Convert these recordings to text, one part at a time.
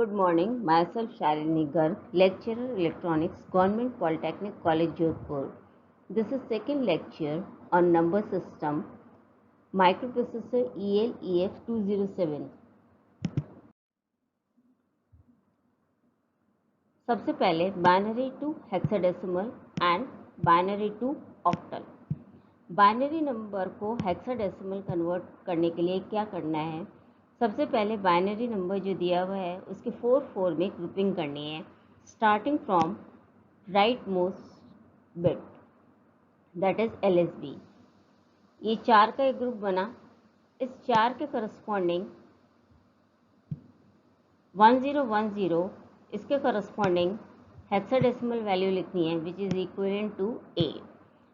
Good morning. Myself Shalini Garg, lecturer Electronics, Government Polytechnic College, Jodhpur. This is second lecture on number system, microprocessor EL-EF207. सबसे पहले binary to hexadecimal and binary to octal. Binary number को hexadecimal convert करने के लिए क्या करना है? सबसे पहले बाइनरी नंबर जो दिया हुआ है उसके 4 में ग्रुपिंग करनी है, starting from right most bit, that is LSB। ये 4 का एक ग्रुप बना। इस 4 के करस्पॉन्डिंग 1010 इसके करस्पॉन्डिंग हेक्साडेसिमल वैल्यू लिखनी है which is equivalent to A।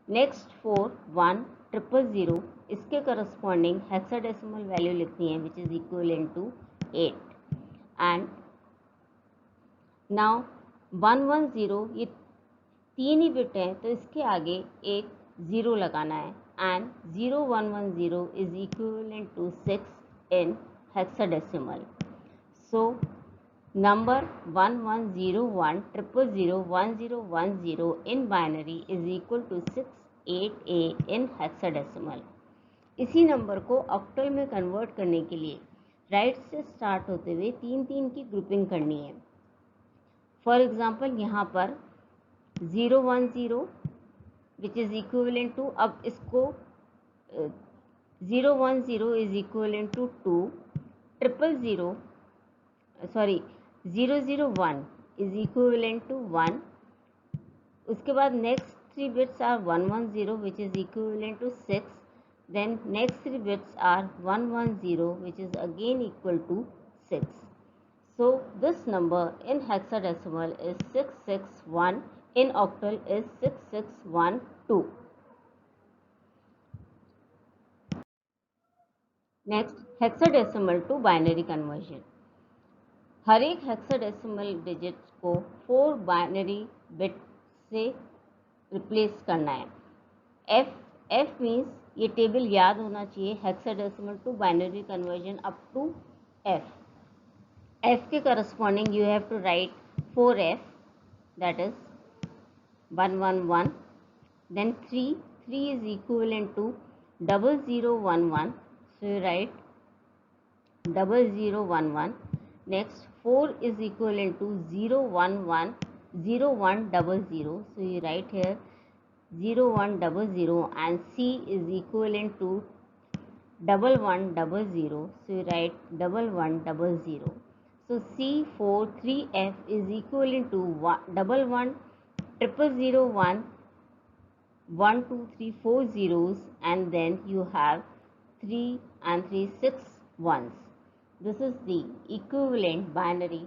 Next 4 1 000 इसके करस्पॉन्डिंग हेक्साडेसिमल वैल्यू लिखनी है which is equivalent to 8। And now 110 ये 3 ही बिट हैं तो इसके आगे एक 0 लगाना है and 0110 is equivalent to 6 in hexadecimal. So number 1101 000 1010 in binary is equal to 68A in hexadecimal। इसी नंबर को ऑक्टल में कन्वर्ट करने के लिए राइट से स्टार्ट होते हुए 3 की ग्रुपिंग करनी है। फॉर एग्जांपल यहाँ पर 010 विच इज़ इक्विवेलेंट टू, अब इसको 010 is equivalent to 2, 001 is equivalent to 1। उसके बाद next 3 bits are 110 which is equivalent to 6, then next 3 bits are 110 which is again equal to 6। So this number in hexadecimal is 661, in octal is 6612। Next, hexadecimal to binary conversion। हर एक hexadecimal digit को 4 binary bit से replace करना है। F means ये table याद होना चाहिए, hexadecimal to binary conversion up to F के corresponding you have to write 4F, that is 111, then 3 is equivalent to 0011, so you write 0011। Next 4 is equivalent to 0100, so you write here 0100, and C is equivalent to 1100, so you write 1100। So C43F is equivalent to 11 0001 1 2 3 4 zeros, and then you have 3 and 3 6 ones। This is the equivalent binary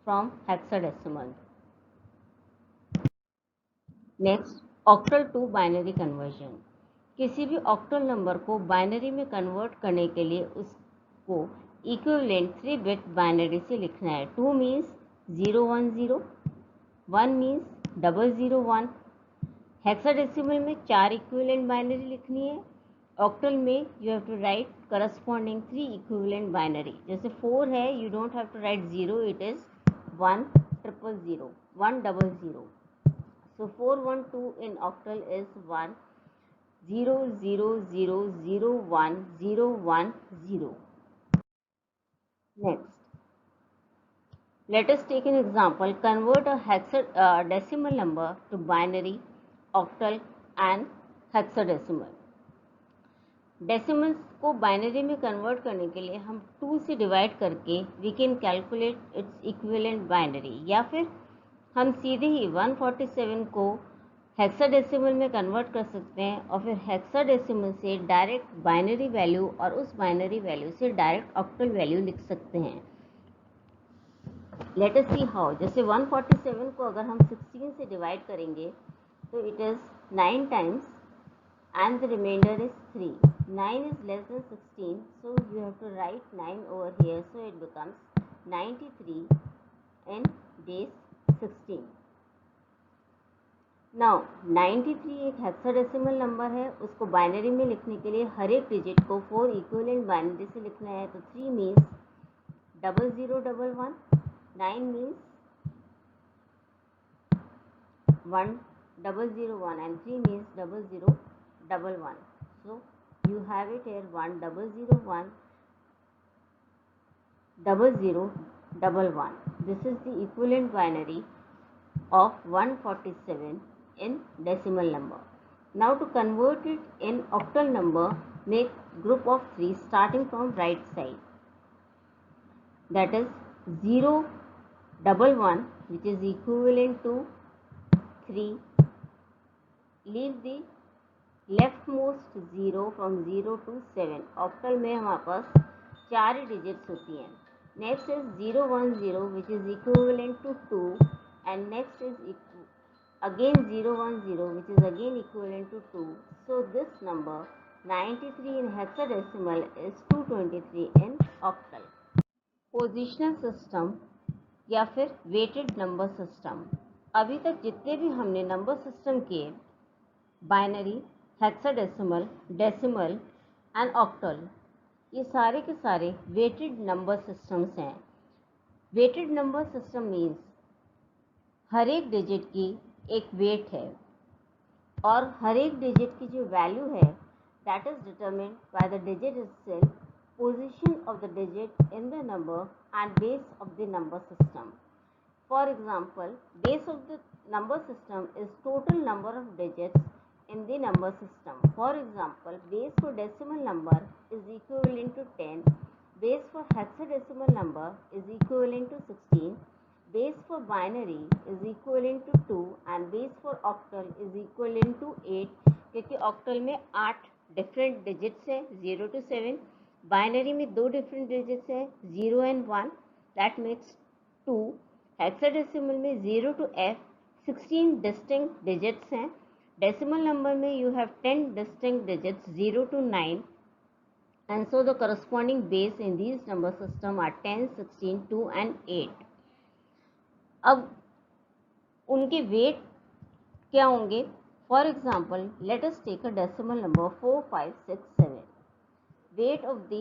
from hexadecimal। Next, octal to binary conversion। किसी भी octal number को binary में convert करने के लिए उसको equivalent 3 bit binary से लिखना है। 2 मीन्स 010, 1 मीन्स 001। हेक्साडेसिमल में 4 इक्विवेलेंट बाइनरी लिखनी है। ऑक्टल में you have to write corresponding 3 equivalent binary. जैसे 4 है, you don't have to write 0, it is 100, 100। So 412 in octal is 1 0 0 0 0 1 0 1 0। Next, let us take an example. Convert a hexadecimal number to binary, octal and hexadecimal। Decimals को binary में convert करने के लिए हम 2 से divide करके we can calculate its equivalent binary, या फिर हम सीधे ही 147 को हेक्साडेसिमल में कन्वर्ट कर सकते हैं और फिर हेक्साडेसिमल से डायरेक्ट बाइनरी वैल्यू और उस बाइनरी वैल्यू से डायरेक्ट ऑक्टल वैल्यू लिख सकते हैं। Let us see how. जैसे 147 को अगर हम 16 से डिवाइड करेंगे तो it is 9 times and the remainder is 3. 9 is less than 16, so you have to write 9 over here, so it becomes 93 in base 16। Now 93 एक हेक्साडेसिमल नंबर है, उसको बाइनरी में लिखने के लिए हर एक डिजिट को 4 इक्विवेलेंट बाइनरी से लिखना है। तो 3 means 0011, 9 means 1001 and 3 means 0011. So you have it here 1001 0011. This is the equivalent binary of 147 in decimal number. Now to convert it in octal number, make group of 3 starting from right side. That is 011, which is equivalent to 3. Leave the leftmost 0 from 0 to 7. Octal में हमारे पास 4 digits होती हैं. Next is 010, which is equivalent to 2, and next is again 010, which is again equivalent to 2. So this number 93 in hexadecimal is 223 in octal. Positional system या फिर weighted number system. अभी तक जितने भी हमने नंबर सिस्टम किए, binary, hexadecimal, decimal and octal, ये सारे के सारे वेटेड नंबर सिस्टम्स हैं. वेटेड नंबर सिस्टम मीन्स हर एक डिजिट की एक वेट है और हर एक डिजिट की जो वैल्यू है that is determined by the digit itself, position of the digit in the number and base of the number system. For example, base of the number system is total number of digits in the number system. For example, base for decimal number is equivalent to 10, base for hexadecimal number is equivalent to 16, base for binary is equivalent to 2 and base for octal is equivalent to 8, क्योंकि octal में 8 different digits है 0 to 7. Binary में 2 different digits है 0 and 1, that makes 2. Hexadecimal में 0 to f 16 distinct digits हैं. Decimal number में you have 10 distinct digits 0 to 9, and so the corresponding base in these number system are 10, 16, 2 and 8. अब उनके weight क्या होंगे? For example, let us take a decimal number 4, 5, 6, 7. Weight of the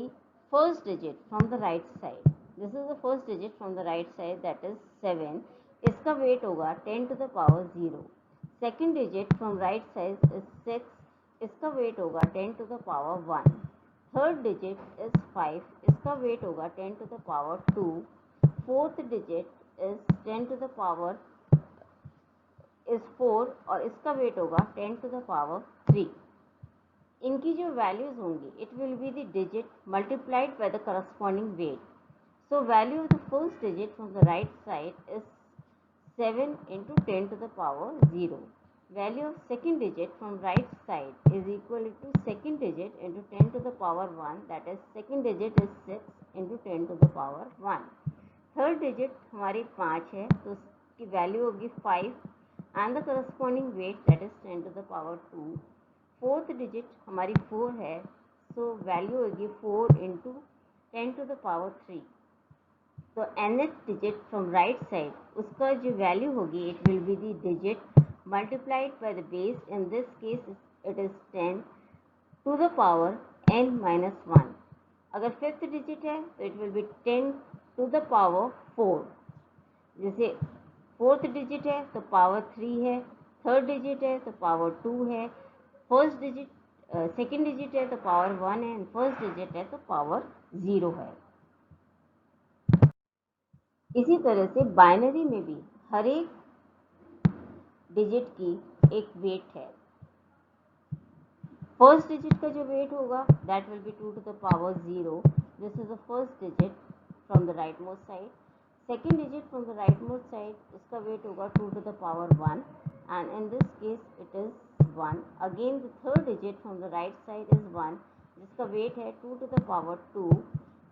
first digit from the right side. This is the first digit from the right side, that is 7. इसका weight होगा 10 to the power 0. Second digit from right side is 6. इसका weight होगा 10 to the power 1. Third digit is 5. इसका weight होगा 10 to the power 2. Fourth digit is 10 to the power is 4 और इसका weight होगा 10 to the power 3. इनकी जो values होंगी, it will be the digit multiplied by the corresponding weight. So value of the first digit from the right side is 7 into 10 to the power 0. Value of second digit from right side is equal to second digit into 10 to the power 1, that is second digit is 6 into 10 to the power 1. Third digit हमारी 5 है तो उसकी value होगी 5 and the corresponding weight that is 10 to the power 2. Fourth digit हमारी 4 है, so value होगी 4 into 10 to the power 3. तो nth digit from right side, उसका जो वैल्यू होगी it will be the digit multiplied by the base. In this case it is 10 to the power n minus 1. अगर fifth digit है तो it will B 10 to the power 4. जैसे fourth digit है तो power 3 है, third digit है तो power 2 है, फर्स्ट डिजिट सेकेंड डिजिट है तो पावर 1 है, एंड फर्स्ट डिजिट है तो पावर 0 है. इसी तरह से बाइनरी में भी हर एक डिजिट की एक वेट है. फर्स्ट डिजिट का जो वेट होगा that will be 2 to the power 0. This is the first digit from the right most side. Second digit from the right most side, इसका वेट होगा 2 to the power 1, and in this case it is 1. Again the third digit from the right side is 1, जिसका weight है 2 to the power 2.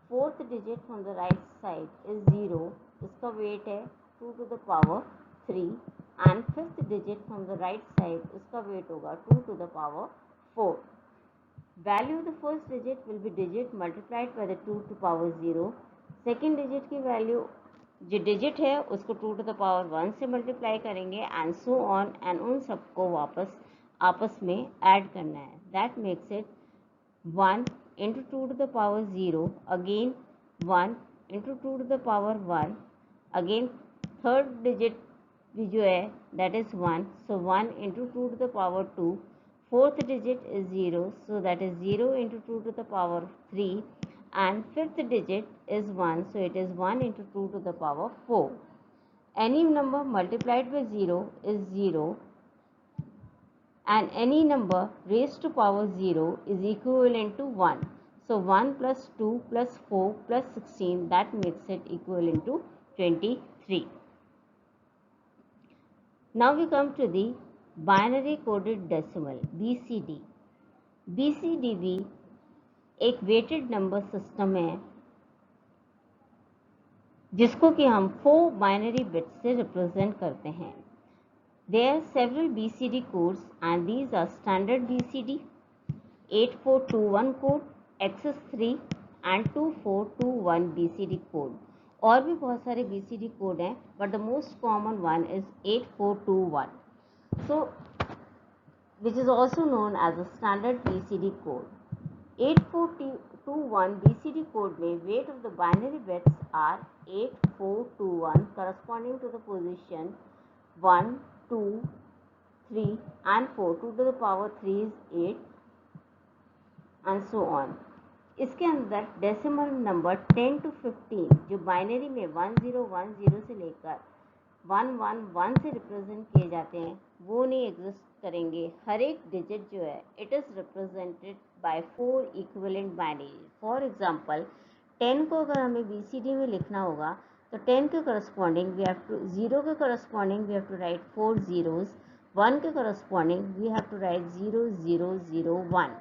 fourth digit from the right side is 0, इसका weight है 2 to the power 3. and fifth digit from the right side, इसका weight होगा 2 to the power 4. Value of the first digit will be digit multiplied by the 2 to power 0. second digit की value जो digit है उसको 2 to the power 1 से multiply करेंगे, and so on, and उन सबको वापस आपस में ऐड करना है. That makes it 1 into 2 to the power 0, again 1 into 2 to the power 1, again third digit भी जो है that is 1, so 1 into 2 to the power 2. Fourth digit is 0, so that is 0 into 2 to the power 3. and fifth digit is 1, so it is 1 into 2 to the power 4. Any number multiplied by 0 is 0, and any number raised to power 0 is equivalent to 1. So 1 plus 2 plus 4 plus 16, that makes it equivalent to 23. Now we come to the binary coded decimal BCD. BCD भी एक weighted number system है जिसको कि हम 4 binary bits से represent करते हैं. There are several BCD codes and these are standard BCD, 8421 code, XS3 and 2421 BCD code. और भी बहुत सारे BCD कोड हैं but the most common one is 8421. So which is also known as a standard BCD code. 8421 BCD code में weight of the binary bits are 8421 corresponding to the position 1, 2, 3 and 4. 2 to the power 3 is 8 and so on. इसके अंदर decimal number 10 to 15 जो binary में 1010 से लेकर 111 से represent किए जाते हैं वो नहीं एग्जिस्ट करेंगे. हर एक डिजिट जो है it is represented by 4 equivalent binary. For example 10 को अगर हमें BCD में लिखना होगा तो 10 के करस्पॉन्डिंग वी हैव टू 0 के corresponding we have to write 4 zeros, 1 के corresponding we have to write 0001.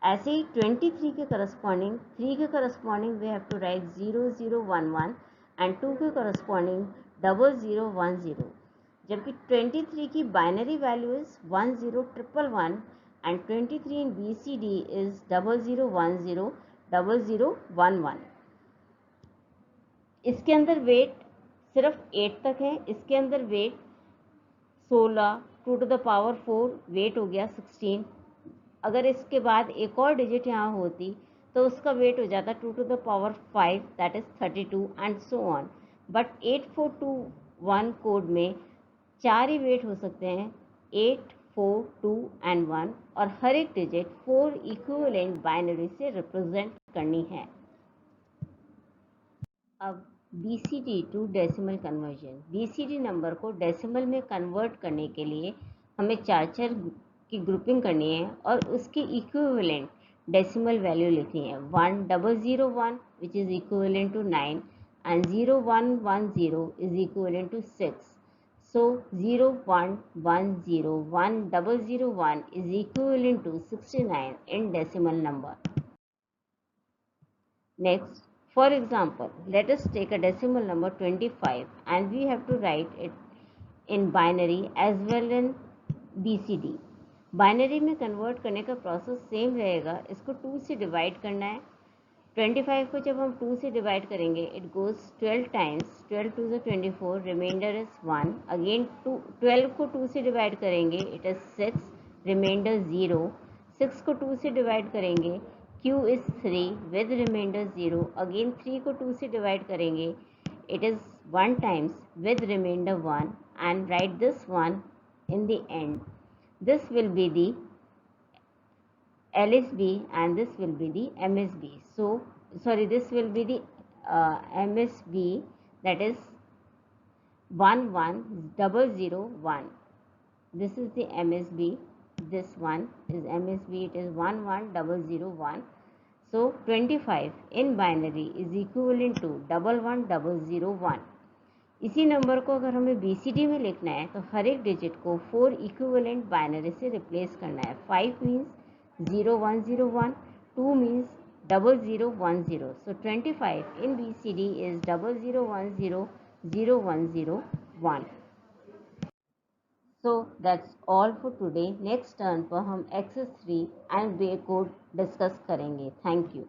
ऐसे ही 23 के करस्पॉन्डिंग 3 के corresponding we have to write 0011 and 2 के करस्पॉन्डिंग 0010. जबकि 23 की binary value is 10111 and 23 in BCD is 00100011. इसके अंदर वेट सिर्फ 8 तक है. इसके अंदर weight 16, 2 to the power 4 weight हो गया 16. अगर इसके बाद एक और डिजिट यहाँ होती तो उसका वेट हो जाता 2 to the power 5 that is 32 and so on. But 8421 code में 4 ही वेट हो सकते हैं 8, 4, 2 एंड 1 और हर एक डिजिट 4 इक्विवेलेंट बाइनरी से रिप्रेजेंट करनी है. अब BCD to decimal conversion. BCD number को डेसिमल में कन्वर्ट करने के लिए हमें चार की ग्रुपिंग करनी है और उसकी इक्विवेलेंट डेसिमल वैल्यू लिखनी है. 1001 which is equivalent to 9 and 0110 is equivalent to 6. So 01101 is equivalent to 69 in decimal number. Next, for example, let us take a decimal number 25 and we have to write it in binary as well in BCD. Binary में convert करने का process same रहेगा. इसको 2 से divide करना है. 25 को जब हम 2 से डिवाइड करेंगे it goes 12 times. 12 2 is 24, remainder is 1. Again 12 को 2 से डिवाइड करेंगे इट इज 6, रिमाइंडर 0. 6 को 2 से डिवाइड करेंगे Q is 3 with remainder 0. Again 3 को 2 से डिवाइड करेंगे it is 1 times with remainder 1 and write this one in the end. This will be the LSB and this will be the MSB. So sorry, this will be the MSB, that is 11001. This is the MSB. This one is MSB. It is 11001. So 25 in binary is equivalent to 11001. इसी number को अगर हमें BCD में लिखना है तो हर एक digit को 4 इक्विवेलेंट बाइनरी से रिप्लेस करना है. 5 means 0101, 2 means 0010. So 25 in BCD is 00100101. So that's all for today. Next turn पर हम XS3 एंड बे कोड डिस्कस करेंगे. Thank you.